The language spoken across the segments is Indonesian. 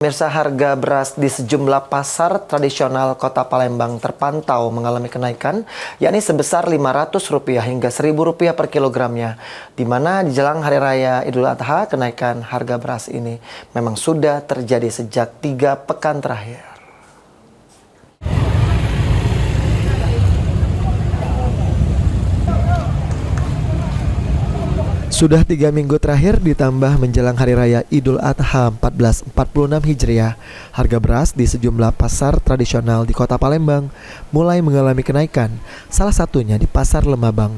Pemirsa, harga beras di sejumlah pasar tradisional Kota Palembang terpantau mengalami kenaikan, yakni sebesar Rp500 hingga Rp1.000 per kilogramnya. Di mana di jelang Hari Raya Idul Adha, kenaikan harga beras ini memang sudah terjadi sejak 3 pekan terakhir. Sudah 3 minggu terakhir ditambah menjelang Hari Raya Idul Adha 1446 Hijriah, harga beras di sejumlah pasar tradisional di Kota Palembang mulai mengalami kenaikan, salah satunya di Pasar Lemabang.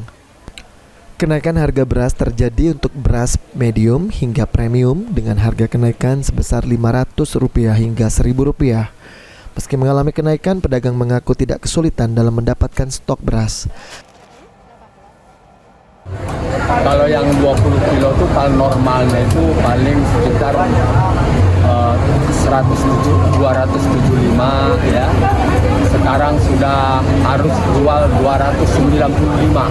Kenaikan harga beras terjadi untuk beras medium hingga premium dengan harga kenaikan sebesar Rp500 hingga Rp1.000. Meski mengalami kenaikan, pedagang mengaku tidak kesulitan dalam mendapatkan stok beras. Kalau yang 20 kilo itu kalau normalnya itu paling sekitar 275 ya. Sekarang sudah harus jual 295.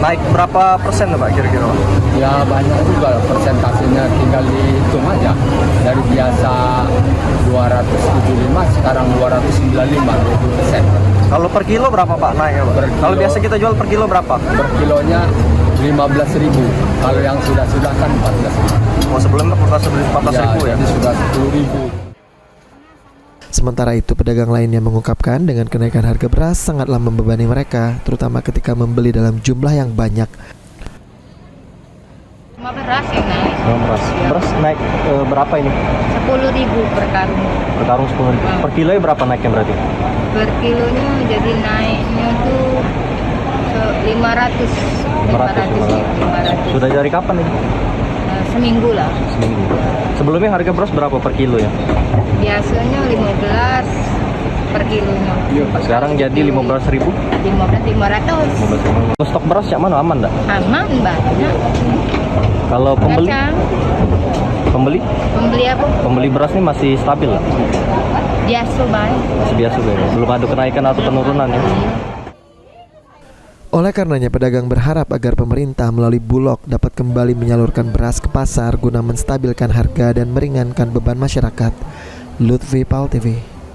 Naik berapa persen Pak kira-kira? Ya banyak juga persentasenya, tinggal dihitung aja. Dari biasa 275 sekarang 295, 20%. Kalau per kilo berapa Pak naiknya Pak? Kalau biasa kita jual per kilo berapa? Per kilonya 15.000. Kalau yang sudah kan 14.000. Oh, sebelumnya 14.000 ya? Jadi sudah 10.000. Sementara itu, pedagang lainnya mengungkapkan dengan kenaikan harga beras sangatlah membebani mereka, terutama ketika membeli dalam jumlah yang banyak. Cuma beras yang naik. Beras naik berapa ini? 10.000 per karung. Per karung 10.000. Per kilonya berapa naiknya berarti? Per kilonya jadi naiknya tuh 500. 500. Sudah dari kapan ini? Seminggu lah. Seminggu. Sebelumnya harga beras berapa per kilo ya? Biasanya 15 per kilonya. Sekarang jadi 15.000? 500. Stok beras yang mana aman enggak? Aman banyak. Kalau pembeli? Kacang. Pembeli? Pembeli apa? Pembeli beras ini masih stabil lah? Biasa baik. Masih biasa ya? Belum ada kenaikan atau penurunan ya? Oleh karenanya, pedagang berharap agar pemerintah melalui Bulog dapat kembali menyalurkan beras ke pasar guna menstabilkan harga dan meringankan beban masyarakat. Lutfi, PAL TV.